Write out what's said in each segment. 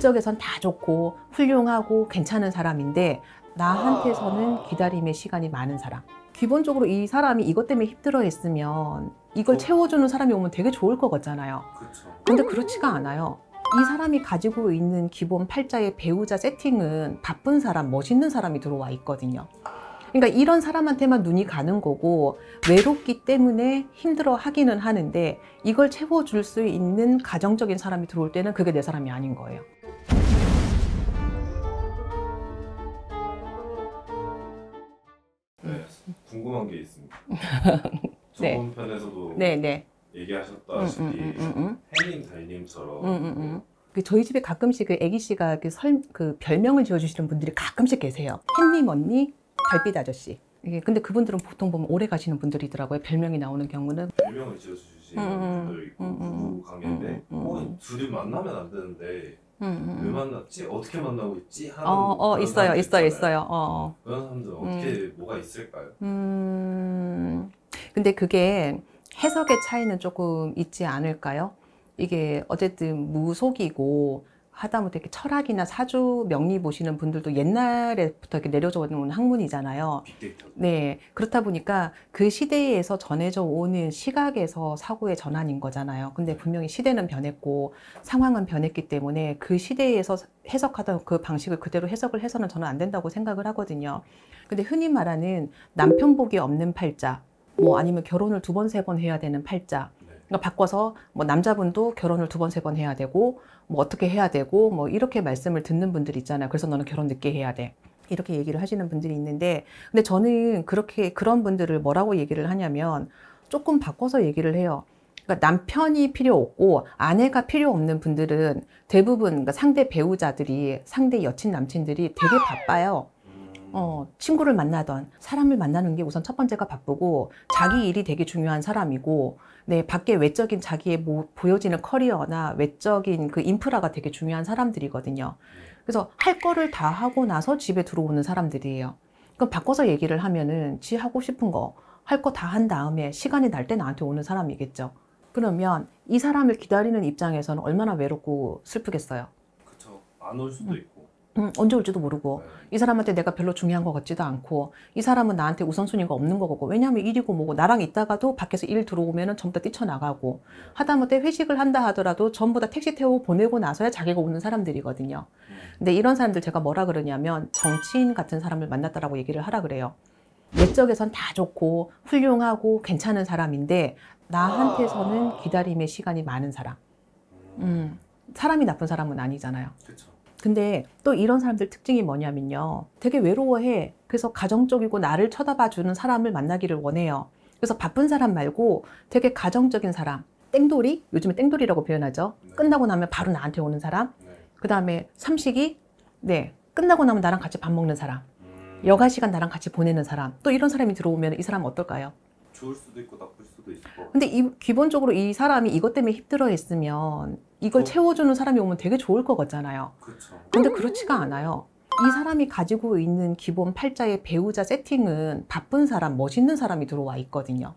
외적에선 다 좋고 훌륭하고 괜찮은 사람인데 나한테서는 기다림의 시간이 많은 사람. 기본적으로 이 사람이 이것 때문에 힘들어 했으면 이걸 채워주는 사람이 오면 되게 좋을 것 같잖아요. 근데 그렇지가 않아요. 이 사람이 가지고 있는 기본 팔자의 배우자 세팅은 바쁜 사람, 멋있는 사람이 들어와 있거든요. 그러니까 이런 사람한테만 눈이 가는 거고 외롭기 때문에 힘들어 하기는 하는데 이걸 채워줄 수 있는 가정적인 사람이 들어올 때는 그게 내 사람이 아닌 거예요. 네, 궁금한 게 있습니다. 네. 저번 편에서도 네네. 얘기하셨다시피 햇님 달님처럼 저희 집에 가끔씩 그 애기 씨가 그 별명을 지어주시는 분들이 가끔씩 계세요. 햇님 언니, 달빛 아저씨. 근데 그분들은 보통 보면 오래 가시는 분들이더라고요. 별명이 나오는 경우는. 별명을 지어주시는 분들 있고 부부 관계인데 둘이 만나면 안 되는데 왜 만났지? 어떻게 만나고 있지? 하는 있어요. 그런 사람들은 어떻게 뭐가 있을까요? 근데 그게 해석의 차이는 조금 있지 않을까요? 이게 어쨌든 무속이고 하다못해 이렇게 철학이나 사주 명리 보시는 분들도 옛날에부터 이렇게 내려져 온 학문이잖아요. 네, 그렇다 보니까 그 시대에서 전해져 오는 시각에서 사고의 전환인 거잖아요. 근데 분명히 시대는 변했고 상황은 변했기 때문에 그 시대에서 해석하던 그 방식을 그대로 해석을 해서는 저는 안 된다고 생각을 하거든요. 근데 흔히 말하는 남편 복이 없는 팔자, 뭐 아니면 결혼을 2번, 3번 해야 되는 팔자. 그러니까 바꿔서 뭐 남자분도 결혼을 2번, 3번 해야 되고 뭐 어떻게 해야 되고 뭐 이렇게 말씀을 듣는 분들 있잖아요. 그래서 너는 결혼 늦게 해야 돼. 이렇게 얘기를 하시는 분들이 있는데 근데 저는 그런 분들을 뭐라고 얘기를 하냐면 조금 바꿔서 얘기를 해요. 그러니까 남편이 필요 없고 아내가 필요 없는 분들은 대부분 그러니까 상대 배우자들이 상대 여친 남친들이 되게 바빠요. 친구를 만나던 사람을 만나는 게 우선 첫 번째가 바쁘고 자기 일이 되게 중요한 사람이고 네, 밖에 외적인 자기의 보여지는 커리어나 외적인 그 인프라가 되게 중요한 사람들이거든요. 그래서 할 거를 다 하고 나서 집에 들어오는 사람들이에요. 그럼 바꿔서 얘기를 하면은 지 하고 싶은 거 할 거 다 한 다음에 시간이 날 때 나한테 오는 사람이겠죠. 그러면 이 사람을 기다리는 입장에서는 얼마나 외롭고 슬프겠어요. 그쵸. 안 올 수도 있고. 언제 올지도 모르고 이 사람한테 내가 별로 중요한 것 같지도 않고 이 사람은 나한테 우선순위가 없는 것 같고 왜냐하면 일이고 뭐고 나랑 있다가도 밖에서 일 들어오면 전부 다 뛰쳐나가고 하다못해 회식을 한다 하더라도 전부 다 택시 태우고 보내고 나서야 자기가 오는 사람들이거든요. 근데 이런 사람들 제가 뭐라 그러냐면 정치인 같은 사람을 만났다라고 얘기를 하라 그래요. 외적에선 다 좋고 훌륭하고 괜찮은 사람인데 나한테서는 기다림의 시간이 많은 사람. 사람이 나쁜 사람은 아니잖아요. 그쵸. 근데 또 이런 사람들 특징이 뭐냐면요. 되게 외로워해. 그래서 가정적이고 나를 쳐다봐주는 사람을 만나기를 원해요. 그래서 바쁜 사람 말고 되게 가정적인 사람. 땡돌이? 요즘에 땡돌이라고 표현하죠. 끝나고 나면 바로 나한테 오는 사람. 그 다음에 삼식이? 네. 끝나고 나면 나랑 같이 밥 먹는 사람. 여가 시간 나랑 같이 보내는 사람. 또 이런 사람이 들어오면 이 사람은 어떨까요? 좋을 수도 있고 나쁠 수도 있고. 근데 기본적으로 이 사람이 이것 때문에 힘들어 했으면 이걸 채워주는 사람이 오면 되게 좋을 것 같잖아요. 그쵸. 근데 그렇지가 않아요. 이 사람이 가지고 있는 기본 팔자의 배우자 세팅은 바쁜 사람, 멋있는 사람이 들어와 있거든요.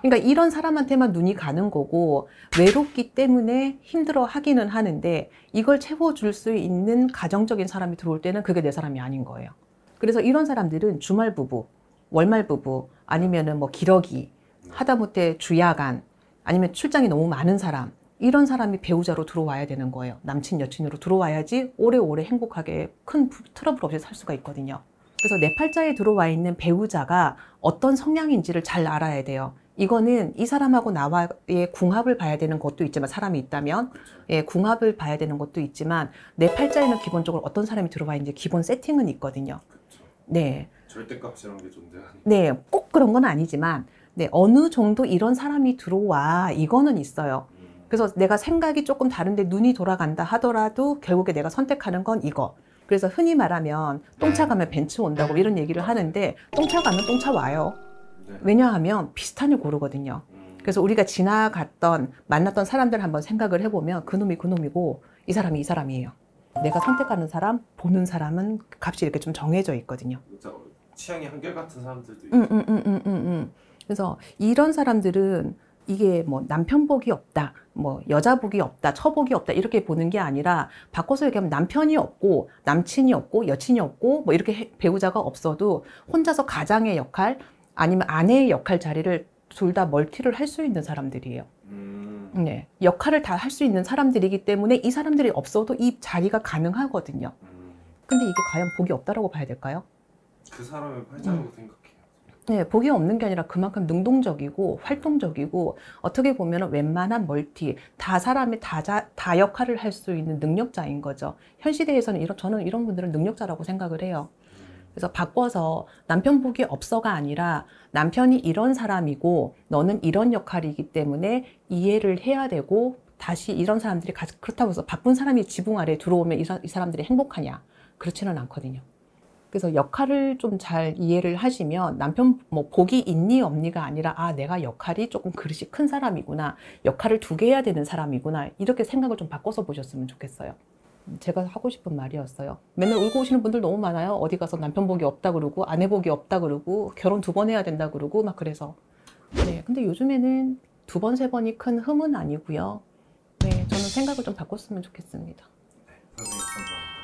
그러니까 이런 사람한테만 눈이 가는 거고 외롭기 때문에 힘들어 하기는 하는데 이걸 채워줄 수 있는 가정적인 사람이 들어올 때는 그게 내 사람이 아닌 거예요. 그래서 이런 사람들은 주말 부부, 월말 부부, 아니면은 뭐 기러기, 하다못해 주야간, 아니면 출장이 너무 많은 사람, 이런 사람이 배우자로 들어와야 되는 거예요. 남친, 여친으로 들어와야지 오래오래 행복하게 큰 트러블 없이 살 수가 있거든요. 그래서 내 팔자에 들어와 있는 배우자가 어떤 성향인지를 잘 알아야 돼요. 이거는 이 사람하고 나와의 궁합을 봐야 되는 것도 있지만 사람이 있다면 예, 궁합을 봐야 되는 것도 있지만 내 팔자에는 기본적으로 어떤 사람이 들어와 있는지 기본 세팅은 있거든요. 네. 절대값이란 게 존재하니까. 네, 꼭 그런 건 아니지만 네, 어느 정도 이런 사람이 들어와 이거는 있어요. 그래서 내가 생각이 조금 다른데 눈이 돌아간다 하더라도 결국에 내가 선택하는 건 이거. 그래서 흔히 말하면 똥차 가면 벤츠 온다고 이런 얘기를 하는데 똥차 가면 똥차 와요. 왜냐하면 비슷한 일 고르거든요. 그래서 우리가 만났던 사람들 한번 생각을 해보면 그놈이 그놈이고 이 사람이 이 사람이에요. 내가 선택하는 사람, 보는 사람은 값이 이렇게 좀 정해져 있거든요. 취향이 한결같은 사람들도 있죠. 그래서 이런 사람들은 이게 뭐 남편 복이 없다, 뭐 여자 복이 없다, 처복이 없다 이렇게 보는 게 아니라 바꿔서 얘기하면 남편이 없고 남친이 없고 여친이 없고 뭐 이렇게 배우자가 없어도 혼자서 가장의 역할 아니면 아내의 역할 자리를 둘 다 멀티를 할 수 있는 사람들이에요. 네, 역할을 다 할 수 있는 사람들이기 때문에 이 사람들이 없어도 이 자리가 가능하거든요. 근데 이게 과연 복이 없다라고 봐야 될까요? 그 사람의 팔자라고 생각해요. 네, 복이 없는 게 아니라 그만큼 능동적이고 활동적이고 어떻게 보면 웬만한 멀티, 다 사람이 다 역할을 할 수 있는 능력자인 거죠. 현 시대에서는 저는 이런 분들은 능력자라고 생각을 해요. 그래서 바꿔서 남편 복이 없어가 아니라 남편이 이런 사람이고 너는 이런 역할이기 때문에 이해를 해야 되고 다시 이런 사람들이 그렇다고 해서 바쁜 사람이 지붕 아래에 들어오면 이 사람들이 행복하냐? 그렇지는 않거든요. 그래서 역할을 좀 잘 이해를 하시면 남편 뭐 복이 있니 없니가 아니라 아 내가 역할이 조금 그릇이 큰 사람이구나, 역할을 두 개 해야 되는 사람이구나 이렇게 생각을 좀 바꿔서 보셨으면 좋겠어요. 제가 하고 싶은 말이었어요. 맨날 울고 오시는 분들 너무 많아요. 어디 가서 남편 복이 없다 그러고 아내 복이 없다 그러고 결혼 2번 해야 된다 그러고 막 그래서. 네, 근데 요즘에는 2번, 3번이 큰 흠은 아니고요. 네, 저는 생각을 좀 바꿨으면 좋겠습니다. 네, 선생님 감사합니다.